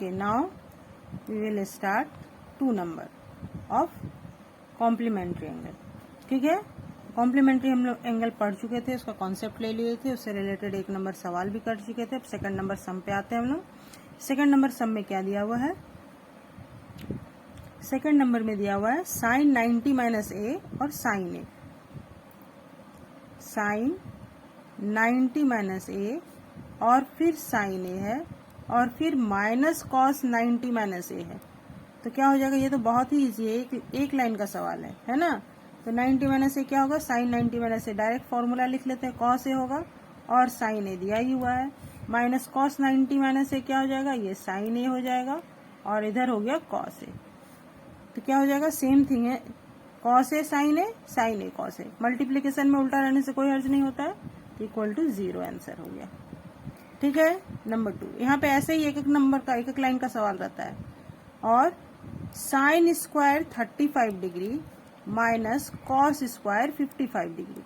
Okay, now we will start 2 number of complementary angle. ठीक है, complementary हम लोग एंगल पढ़ चुके थे, उसका कॉन्सेप्ट ले लिए थे, उससे रिलेटेड 1 नंबर सवाल भी कर चुके थे. अब सेकंड नंबर सम पे आते हैं हम लोग. सेकंड नंबर सम में क्या दिया हुआ है? सेकंड नंबर में दिया हुआ है साइन 90 माइनस ए और साइन ए. साइन 90 माइनस ए और फिर साइन ए है और फिर माइनस कॉस 90 माइनस ए है. तो क्या हो जाएगा? ये तो बहुत ही इजी है, एक लाइन का सवाल है ना. तो 90 माइनस ए क्या होगा? साइन 90 माइनस ए. डायरेक्ट फॉर्मूला लिख लेते हैं, कॉस ए होगा और साइन ए दिया ही हुआ है. माइनस कॉस 90 माइनस ए क्या हो जाएगा? ये साइन ए हो जाएगा और इधर हो गया कॉस ए. तो क्या हो जाएगा? सेम थिंग है, cos A sign A cos A. Multiplication में उल्टा रहने से कोई हर्ज नहीं होता है. इक्वल टू 0 आंसर हो गया. ठीक है. नंबर 2, यहाँ पे ऐसे ही एक एक नंबर का एक एक लाइन का सवाल रहता है. और sine square 35 degree minus cos square 55 degree.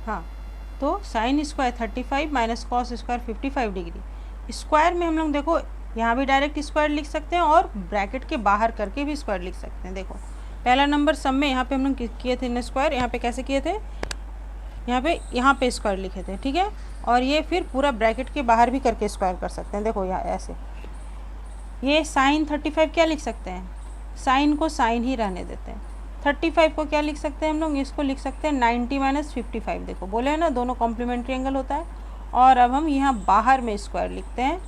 हाँ, तो sine square 35 minus cos square 55 degree. Square में हम लोग देखो यहाँ भी डायरेक्ट स्क्वायर लिख सकते हैं और ब्रैकेट के बाहर करके भी स्क्वायर लिख सकते हैं. देखो पहला नंबर सम में यहाँ पे हम लोग किए थे न स्क्वायर. यहाँ पे कैसे किए थे? यहाँ पे स्क्वायर लिखे थे. ठीक है. और ये फिर पूरा ब्रैकेट के बाहर भी करके स्क्वायर कर सकते हैं. देखो यहाँ ऐसे, ये साइन 35 क्या लिख सकते हैं? साइन को साइन ही रहने देते हैं. 35 को क्या लिख सकते हैं हम लोग? इसको लिख सकते हैं 90 माइनस 55. देखो बोले है ना, दोनों कॉम्प्लीमेंट्री एंगल होता है. और अब हम यहाँ बाहर में स्क्वायर लिखते हैं,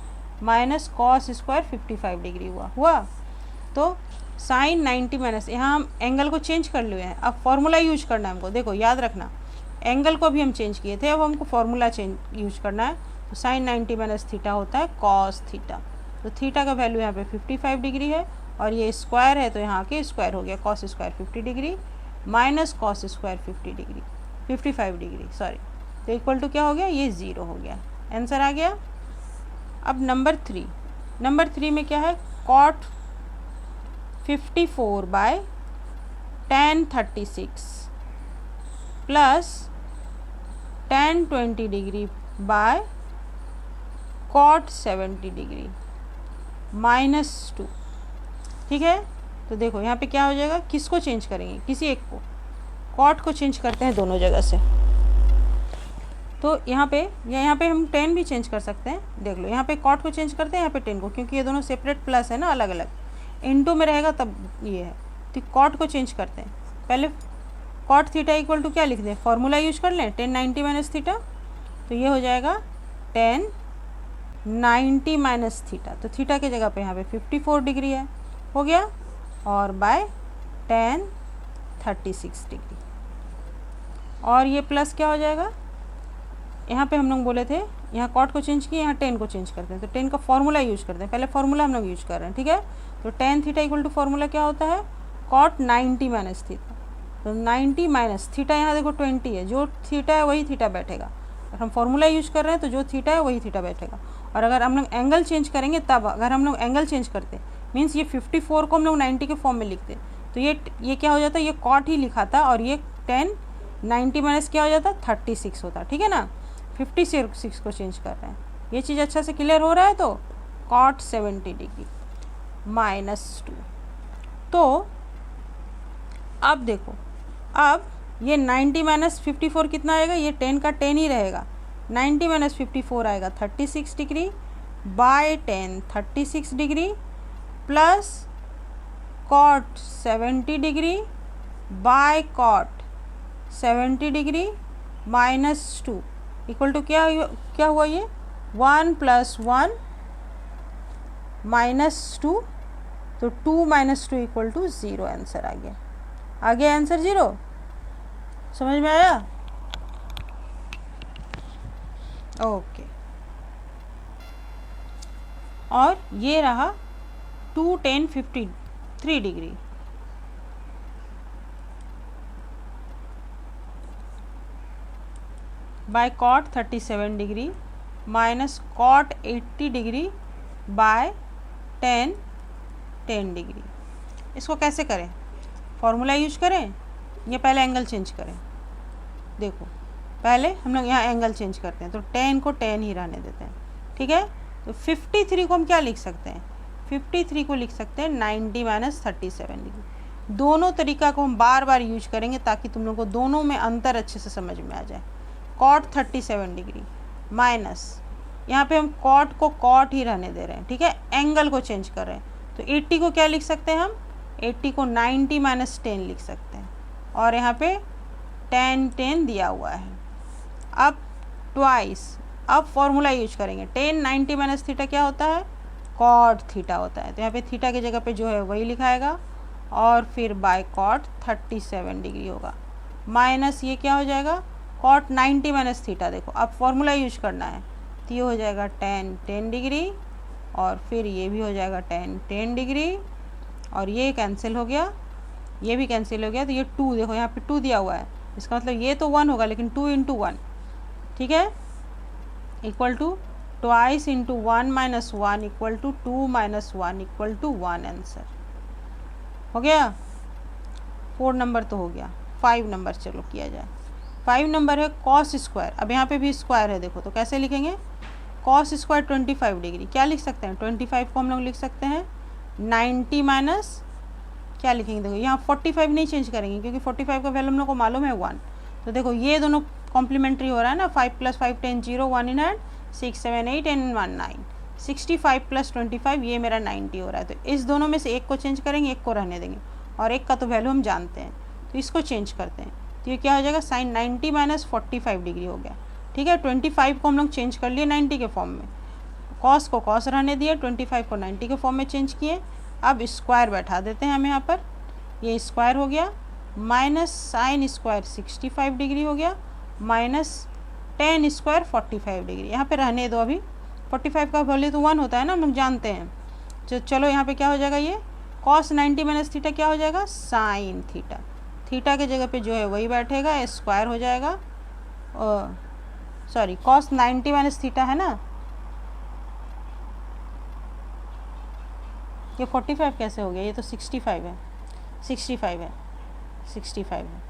माइनस कॉस स्क्वायर 55 डिग्री हुआ. तो साइन 90 माइनस, यहाँ हम एंगल को चेंज कर लिए हैं. अब फॉर्मूला यूज करना है हमको. देखो याद रखना, एंगल को भी हम चेंज किए थे, अब हमको फॉर्मूला यूज करना है. तो साइन 90 माइनस थीटा होता है कॉस थीटा. तो थीटा का वैल्यू यहाँ पे 55 डिग्री है और ये स्क्वायर है तो यहाँ के स्क्वायर हो गया. Cos square 50 degree minus cos square 55 degree sorry. तो इक्वल टू क्या हो गया? ये 0 हो गया. आंसर आ गया. अब नंबर 3 में क्या है? Cot 54 by tan 36 plus tan 20 degree by cot 70 degree -2. ठीक है. तो देखो यहाँ पे क्या हो जाएगा? किसको चेंज करेंगे? किसी एक को. कॉट को चेंज करते हैं दोनों जगह से. तो यहाँ पे हम 10 भी चेंज कर सकते हैं. देख लो, यहाँ पे कॉट को चेंज करते हैं, यहाँ पे 10 को, क्योंकि ये दोनों सेपरेट प्लस है ना, अलग अलग. इनटू में रहेगा तब ये है. तो कॉट को चेंज करते हैं. पहले कॉट थीटा इक्वल टू क्या लिख दें? फॉर्मूला यूज कर लें, tan 90 माइनस थीटा. तो ये हो जाएगा tan 90 माइनस थीटा. तो थीटा की जगह पे यहाँ पे 54 डिग्री है, हो गया. और बाय tan 36 डिग्री. और ये प्लस क्या हो जाएगा? यहाँ पे हम लोग बोले थे, यहाँ कॉट को चेंज किए, यहाँ 10 को चेंज करते हैं. तो 10 का फॉर्मूला यूज करते हैं. पहले फॉर्मूला हम लोग यूज कर रहे हैं. ठीक है. तो tan थीटा इक्वल टू फॉर्मूला क्या होता है? Cot 90 minus theta. तो 90 माइनस थीटा, यहाँ देखो 20 है, जो थीटा है वही थीटा बैठेगा. अगर हम फॉर्मूला यूज कर रहे हैं तो जो थीटा है वही थीटा बैठेगा. और अगर हम लोग एंगल चेंज करेंगे तब, अगर हम लोग एंगल चेंज करते मीन्स ये 54 को हम लोग 90 के फॉर्म में लिखते, तो ये क्या हो जाता है? ये कॉट ही लिखा था और ये tan 90 माइनस क्या हो जाता? 36 होता. ठीक है ना. 56 को चेंज कर रहे हैं. ये चीज़ अच्छा से क्लियर हो रहा है. तो कॉट 70 डिग्री -2. तो अब देखो, अब ये 90 माइनस 54 कितना आएगा? ये 10 का 10 ही रहेगा. 90 माइनस 54 आएगा 36 degree by tan 36 degree plus cot 70 degree by cot 70 degree -2 equal to क्या हुआ? ये 1 + 1 -2. तो 2 - 2 इक्वल टू 0. आंसर आ गया आंसर 0. समझ में आया? ओके. और ये रहा 2 tan 53 degree. By cot 37 degree minus cot 80 degree by tan 10 degree. इसको कैसे करें? फॉर्मूला यूज करें या पहले एंगल चेंज करें? देखो पहले हम लोग यहाँ एंगल चेंज करते हैं, तो tan को tan ही रहने देते हैं. ठीक है. तो 53 को हम क्या लिख सकते हैं, 53 को लिख सकते हैं 90 माइनस 37 डिग्री। दोनों तरीका को हम बार बार यूज करेंगे ताकि तुम लोग को दोनों में अंतर अच्छे से समझ में आ जाए। कॉट 37 डिग्री माइनस, यहाँ पे हम कॉट को कॉट ही रहने दे रहे हैं, ठीक है, एंगल को चेंज कर रहे हैं। तो 80 को क्या लिख सकते हैं हम, 80 को 90 माइनस 10 लिख सकते हैं, और यहाँ पे 10 दिया हुआ है। अब ट्वाइस, अब फॉर्मूला यूज करेंगे, 10 90 माइनस थीटा क्या होता है, कॉट थीटा होता है। तो यहाँ पे थीटा की जगह पे जो है वही लिखाएगा, और फिर बाय कॉट 37 डिग्री होगा, माइनस ये क्या हो जाएगा, कॉट 90 माइनस थीटा। देखो अब फॉर्मूला यूज करना है, तो ये हो जाएगा 10 डिग्री, और फिर ये भी हो जाएगा 10 डिग्री, और ये कैंसिल हो गया, ये भी कैंसिल हो गया। तो ये 2, देखो यहाँ पे 2 दिया हुआ है, इसका मतलब ये तो 1 होगा, लेकिन 2 × 1, ठीक है, equal to twice into 1 minus 1 equal to 2 minus 1 equal to 1। Answer हो गया। 4 नंबर तो हो गया, 5 नंबर चलो किया जाए। 5 नंबर है कॉस स्क्वायर। अब यहाँ पे भी स्क्वायर है, देखो तो कैसे लिखेंगे, कॉस स्क्वायर 25 डिग्री क्या लिख सकते हैं, 25 को हम लोग लिख सकते हैं 90 माइनस क्या लिखेंगे, देखो यहाँ 45 नहीं चेंज करेंगे क्योंकि 45 का वैल्यू हम लोग को मालूम है 1। तो देखो ये दोनों कॉम्प्लीमेंट्री हो रहा है ना, 5 + 5 10 0 1 इन हैंड 6 7 8 एंड 1 9, 65 + 25 ये मेरा 90 हो रहा है। तो इस दोनों में से एक को चेंज करेंगे, एक को रहने देंगे, और एक का तो वैल्यू हम जानते हैं, तो इसको चेंज करते हैं। तो ये क्या हो जाएगा, साइन 90 माइनस 45 डिग्री हो गया, ठीक है। 25 को हम लोग चेंज कर लिए 90 के फॉर्म में, कॉस को कॉस रहने दिए, 25 को 90 के फॉर्म में चेंज किए। अब स्क्वायर बैठा देते हैं हम यहाँ पर, ये स्क्वायर हो गया, माइनस साइन स्क्वायर 65 डिग्री हो गया, माइनस टेन स्क्वायर 45 डिग्री। यहाँ पे रहने दो, अभी 45 का वैल्यू तो 1 होता है ना, हम लोग जानते हैं। तो चलो यहाँ पे क्या हो जाएगा, ये कॉस 90 माइनस थीटा क्या हो जाएगा, साइन थीटा। थीटा के जगह पे जो है वही बैठेगा, स्क्वायर हो जाएगा, सॉरी कॉस 90 माइनस थीटा है ना, ये 45 कैसे हो गया, ये तो 65 है, 65 है, 65 है,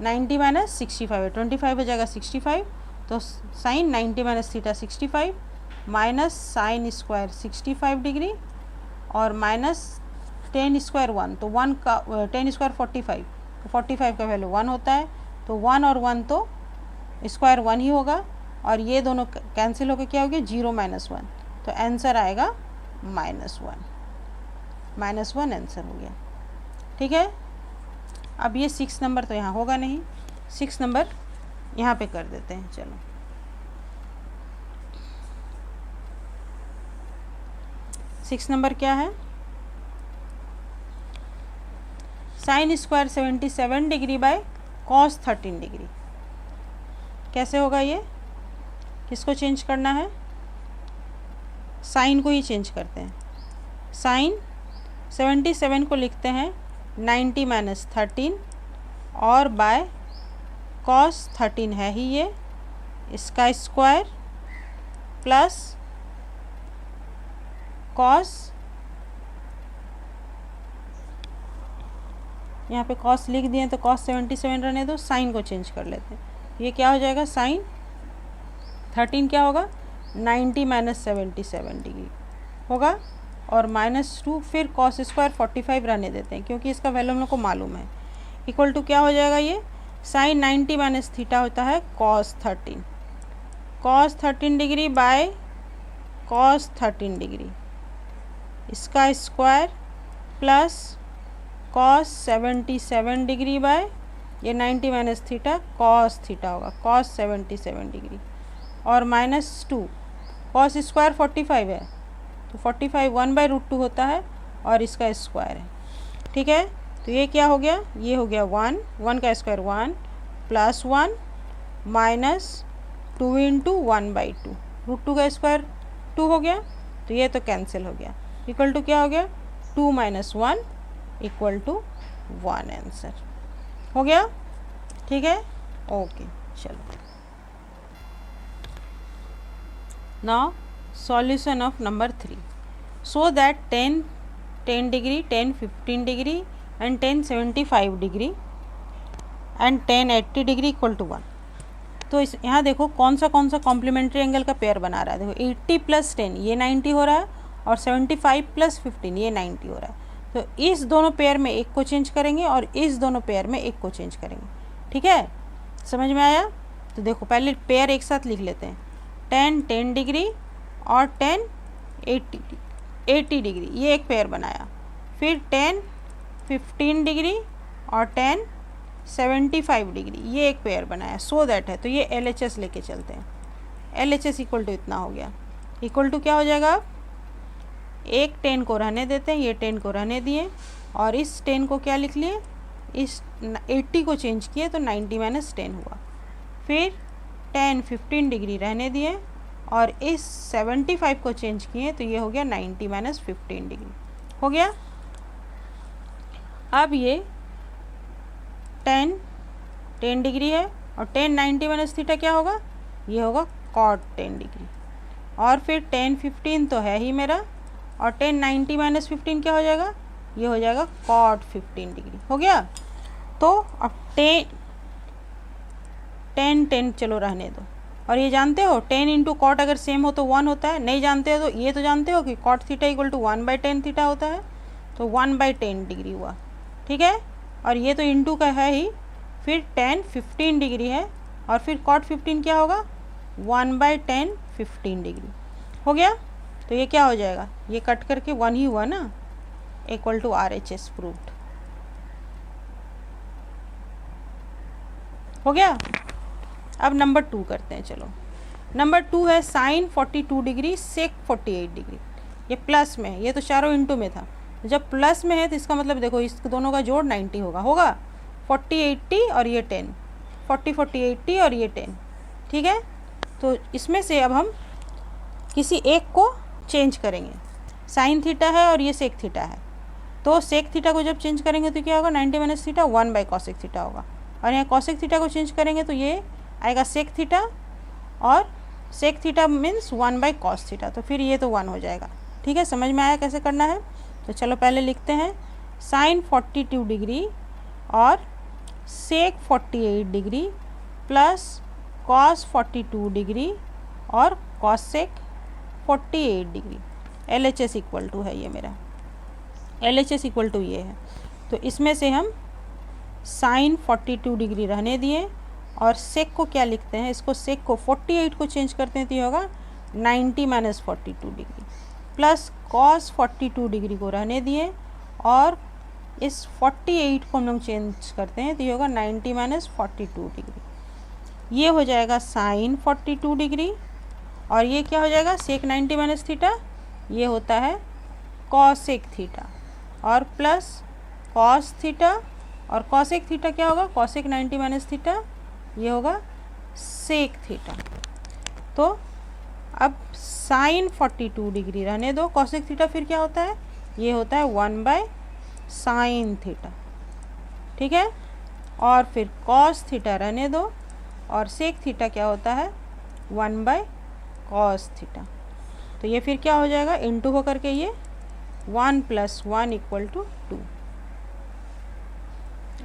90 माइनस 65 है, 25 हो जाएगा 65। तो sine 90 minus theta 65 minus sine square 65 degree और माइनस 10 स्क्वायर 1, तो 1 का 10 स्क्वायर 45, तो 45 का वैल्यू 1 होता है, तो 1 और 1 तो स्क्वायर 1 ही होगा, और ये दोनों कैंसिल होकर क्या हो गया, 0 माइनस 1, तो आंसर आएगा -1, -1 आंसर हो गया, ठीक है। अब ये 6 नंबर तो यहाँ होगा नहीं, 6 नंबर यहाँ पे कर देते हैं। चलो 6 नंबर क्या है, sine square 77 degree by cos 13 degree. कैसे होगा ये, किसको चेंज करना है, साइन को ही चेंज करते हैं। साइन 77 को लिखते हैं 90 माइनस 13 और बाय कॉस 13 है ही ये, इसका स्क्वायर प्लस कॉस, यहाँ पे कॉस लिख दिए तो कॉस 77 रहने दो, साइन को चेंज कर लेते हैं। ये क्या हो जाएगा, साइन 13 क्या होगा, 90 माइनस 77 डिग्री होगा, और -2 फिर कॉस स्क्वायर 45 रहने देते हैं क्योंकि इसका वैल्यू हम लोग को मालूम है, इक्वल टू क्या हो जाएगा, ये साइन 90 माइनस थीटा होता है cos 13 degree by cos 13 degree, इसका square plus cos 77 degree by ये 90 माइनस थीटा कॉस थीटा होगा, कॉस 77 डिग्री, और -2 कॉस स्क्वायर 45 है, तो 45 1/√2 होता है, और इसका स्क्वायर है, ठीक है। तो ये क्या हो गया, ये हो गया 1 का स्क्वायर 1 प्लस 1 माइनस 2 × 1/2, √2 का स्क्वायर 2 हो गया, तो ये तो कैंसिल हो गया, इक्वल टू क्या हो गया, 2 - 1 इक्वल टू 1 आंसर हो गया, ठीक है। ओके चलो, now solution of number 3, so that 10 degree 10 15 degree and 10 75 degree and 10 80 degree equal to 1। तो इस यहाँ देखो कौन सा कॉम्प्लीमेंट्री एंगल का पेयर बना रहा है। देखो 80 + 10 ये 90 हो रहा है और 75 + 15 ये 90 हो रहा है। तो इस दोनों पेयर में एक को चेंज करेंगे और इस दोनों पेयर में एक को चेंज करेंगे। ठीक है, समझ में आया? तो देखो पहले पेयर एक साथ लिख लेते हैं। 10 डिग्री और 10 80 डिग्री, ये एक पेयर बनाया। फिर 10 15 डिग्री और 10 75 डिग्री, ये एक पेयर बनाया। सो दैट है, तो ये LHS लेके चलते हैं। LHS इक्वल टू इतना हो गया। इक्वल टू क्या हो जाएगा? एक 10 को रहने देते हैं, ये 10 को रहने दिए और इस 10 को क्या लिख लिए, इस 80 को चेंज किए तो 90 - 10 हुआ। फिर 10 15 डिग्री रहने दिए और इस 75 को चेंज किए तो ये हो गया 90 - 15 डिग्री हो गया। अब ये 10 डिग्री है और 10 90 - थीटा क्या होगा, ये होगा cot 10 डिग्री। और फिर 10 15 तो है ही मेरा और 10 90 - 15 क्या हो जाएगा, ये हो जाएगा cot 15 डिग्री हो गया। तो अब 10 चलो रहने दो। और ये जानते हो 10 × cot अगर सेम हो तो 1 होता है, नहीं जानते हो तो ये तो जानते हो कि cot थीटा = 1/10 थीटा होता है, तो 1/10 डिग्री हुआ। ठीक है, और ये तो इंटू का है ही। फिर 10 15 डिग्री है और फिर cot 15 क्या होगा, 1/10 15 डिग्री हो गया। तो ये क्या हो जाएगा, ये कट करके 1 ही हुआ ना, इक्वल टू RHS प्रूव्ड हो गया। अब नंबर 2 करते हैं। चलो नंबर 2 है sin 42 डिग्री sec 48 डिग्री। ये प्लस में है, ये तो चारों इंटू में था। जब प्लस में है तो इसका मतलब देखो इस दोनों का जोड़ 90 होगा 40 80 और ये 10, 40 40 80 और ये 10। ठीक है, तो इसमें से अब हम किसी एक को चेंज करेंगे। साइन थीटा है और ये सेक थीटा है, तो सेक थीटा को जब चेंज करेंगे तो क्या होगा, 90 - थीटा 1/cosec थीटा होगा। और यहाँ cosec थीटा को चेंज करेंगे तो ये आएगा सेक थीटा और sec theta means 1/cos theta, तो फिर ये तो 1 हो जाएगा। ठीक है, समझ में आया कैसे करना है? तो चलो पहले लिखते हैं sin 42 डिग्री और sec 48 degree plus cos 42 degree और cosec 48 degree. LHS equal to है ये मेरा, LHS इक्वल टू ये है। तो इसमें से हम sin 42 डिग्री रहने दिए और sec को क्या लिखते हैं, इसको sec को 48 को चेंज करते हैं तो ये होगा 90 - 42 डिग्री प्लस cos 42 डिग्री को रहने दिए और इस 48 को हम लोग चेंज करते हैं तो ये होगा 90 - 42 डिग्री। ये हो जाएगा sin 42 डिग्री और ये क्या हो जाएगा sec 90 - थीटा, ये होता है cosec थीटा और प्लस cos थीटा और cosec थीटा क्या होगा, cosec 90 - थीटा, ये होगा sec थीटा। तो अब sin 42 डिग्री रहने दो, cosec थीटा फिर क्या होता है, ये होता है 1/sin थीटा। ठीक है, और फिर cos थीटा रहने दो और sec थीटा क्या होता है 1/cos थीटा। तो ये फिर क्या हो जाएगा, इंटू होकर के ये 1 + 1 = 2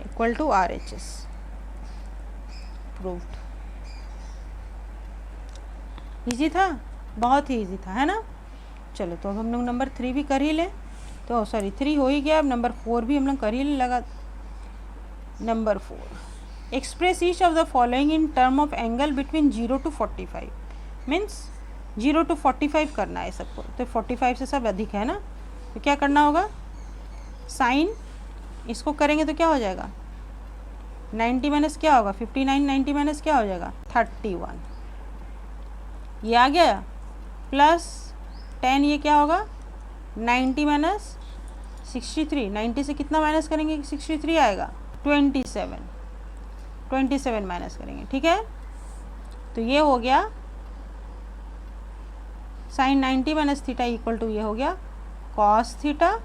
equal to RHS proved. Easy था, बहुत ही इजी था, है ना। चलो तो अब हम लोग नंबर 3 भी कर ही लें। तो सॉरी 3 हो ही गया, अब नंबर 4 भी हम लोग कर ही लगा। Number 4, express each of the following in term of angle between 0 to 45। Means 0 to 45 करना है सबको, तो 45 से सब अधिक है ना, तो क्या करना होगा, साइन इसको करेंगे तो क्या हो जाएगा 90 - क्या होगा 59, 90 - क्या हो जाएगा 31, ये आ गया, प्लस 10 ये क्या होगा 90 - 63, 90 से कितना माइनस करेंगे 63 आएगा 27 माइनस करेंगे। ठीक है, तो ये हो गया साइन 90 - थीटा इक्वल टू ये हो गया cos थीटा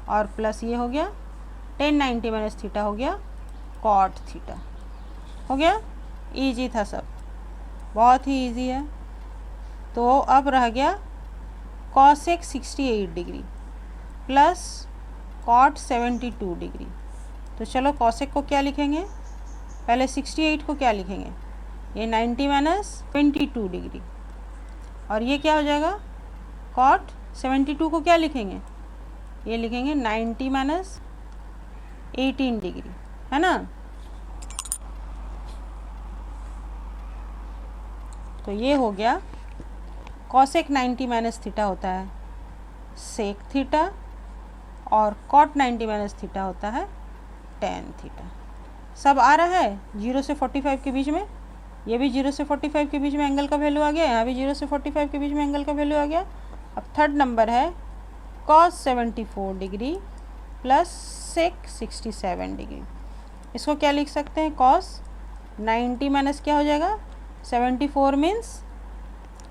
और प्लस ये हो गया 10 90 - थीटा हो गया cot थीटा हो गया। इजी था सब, बहुत ही इजी है। तो अब रह गया cosec 68 degree plus cot 72 degree. तो चलो cosec को क्या लिखेंगे, पहले 68 को क्या लिखेंगे ये 90 माइनस 22 डिग्री, और ये क्या हो जाएगा कॉट 72 को क्या लिखेंगे, ये लिखेंगे 90 माइनस 18 डिग्री, है ना। तो ये हो गया कॉसेक 90 माइनस थीटा होता है सेक थीटा, और कॉट 90 माइनस थीटा होता है टेन थीटा। सब आ रहा है 0 से 45 के बीच में, ये भी 0 से 45 के बीच में एंगल का वैल्यू आ गया, यहाँ भी 0 से 45 के बीच में एंगल का वैल्यू आ गया। अब थर्ड नंबर है cos 74 degree plus sec 67 degree. इसको क्या लिख सकते हैं, कॉस 90 माइनस क्या हो जाएगा 74 means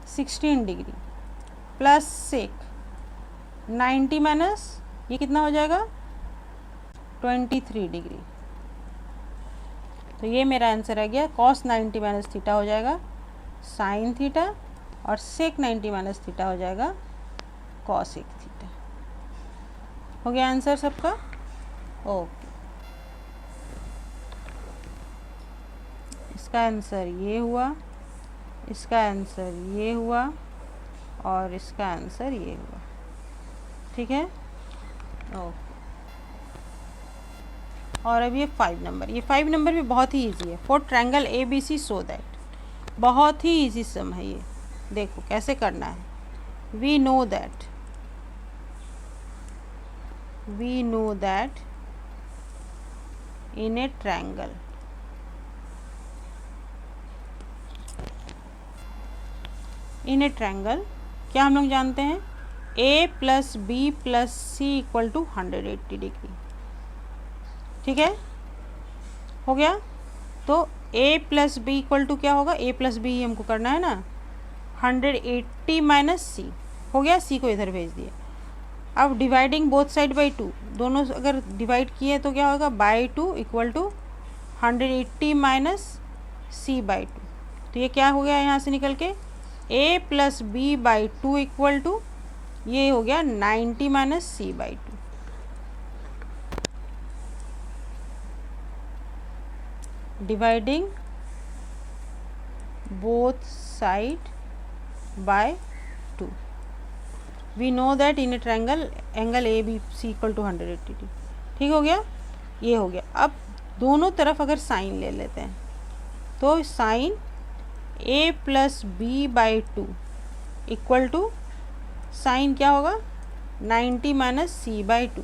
16 degree plus sec 90 minus ये कितना हो जाएगा 23 डिग्री। तो ये मेरा आंसर आ गया, कॉस 90 माइनस थीटा हो जाएगा साइन थीटा, और सेक 90 माइनस थीटा हो जाएगा कॉसेक थीटा। हो गया आंसर सबका, ओके। इसका आंसर ये हुआ, इसका आंसर ये हुआ, और इसका आंसर ये हुआ, ठीक है, ओके। और अब ये 5 नंबर, ये 5 नंबर भी बहुत ही इजी है। For triangle A B C so that, बहुत ही इजी सम है ये। देखो कैसे करना है, we know that in a triangle क्या हम लोग जानते हैं, a plus B plus C equal to 180 degree, ठीक है, हो गया। तो a plus B equal to क्या होगा, a प्लस बी हमको करना है ना, 180 माइनस सी, हो गया, c को इधर भेज दिए। अब डिवाइडिंग बोथ साइड बाई 2, दोनों अगर डिवाइड किए तो क्या होगा by 2 equal to 180 minus C by 2। तो ये क्या हो गया यहाँ से निकल के, a plus B by 2 equal to ये हो गया 90 minus C by 2। Dividing both side by 2, we know that in a triangle angle A B C equal to 180 degree, ठीक हो गया, ये हो गया। अब दोनों तरफ अगर साइन ले लेते हैं तो sine a plus B by 2 equal to sine क्या होगा 90 minus C by 2,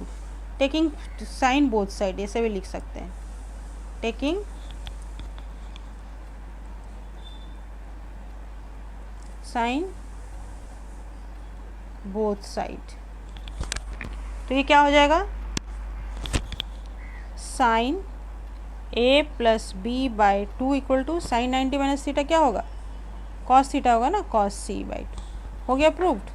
taking sine both side, ऐसे भी लिख सकते हैं, टेकिंग साइन बोथ साइड। तो ये क्या हो जाएगा, sine a plus B by 2 equal to sine 90 minus theta क्या होगा, कॉस थीटा होगा ना, कॉस सी बाई 2। हो गया प्रूव्ड।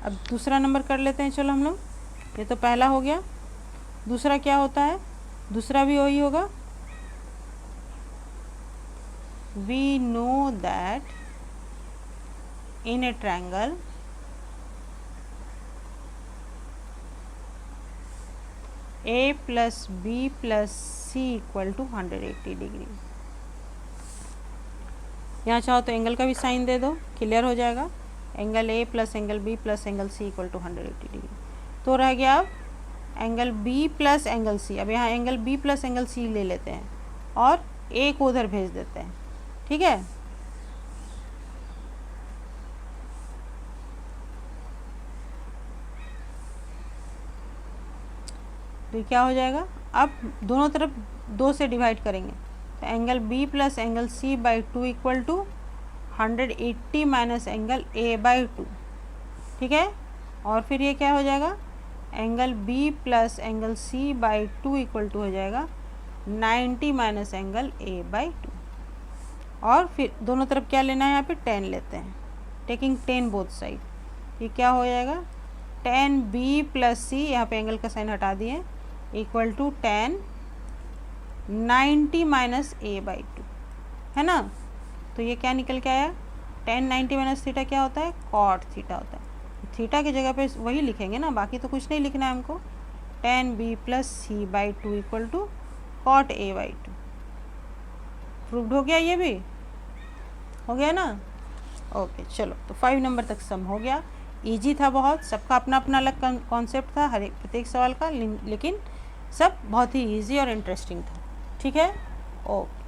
अब दूसरा नंबर कर लेते हैं, चलो हम लोग, ये तो पहला हो गया, दूसरा क्या होता है, दूसरा भी वही होगा, we know that in a triangle a plus B plus C equal to 180 degree. यहाँ चाहो तो एंगल का भी साइन दे दो, क्लियर हो जाएगा, angle A plus angle B plus angle C equal to 180 degree. तो रह गया अब angle B plus angle C. अब यहाँ angle B plus angle C ले लेते हैं और ए को उधर भेज देते हैं, ठीक है। तो क्या हो जाएगा, अब दोनों तरफ 2 से डिवाइड करेंगे, तो angle B plus angle C by 2 equal to 180 minus angle A by 2, ठीक है। और फिर ये क्या हो जाएगा, angle B plus angle C by 2 equal to हो जाएगा 90 माइनस एंगल ए बाई 2। और फिर दोनों तरफ क्या लेना है, यहाँ पे 10 लेते हैं, टेकिंग 10 बोथ साइड। ये क्या हो जाएगा, 10 बी प्लस सी, यहाँ पे एंगल का साइन हटा दिए, equal to 10 90 minus A by 2, है ना। तो ये क्या निकल के आया, 10 90 माइनस थीटा क्या होता है, कॉट थीटा होता है। थीटा की जगह पे वही लिखेंगे ना, बाकी तो कुछ नहीं लिखना है हमको। 10 B plus C by 2 equal to cot a/2। Proved हो गया, ये भी हो गया ना। ओके चलो, तो 5 नंबर तक सम हो गया। इजी था बहुत, सबका अपना अपना अलग कॉन्सेप्ट था हर एक प्रत्येक सवाल का, लेकिन सब बहुत ही इजी और इंटरेस्टिंग था। ठीक है, ओके।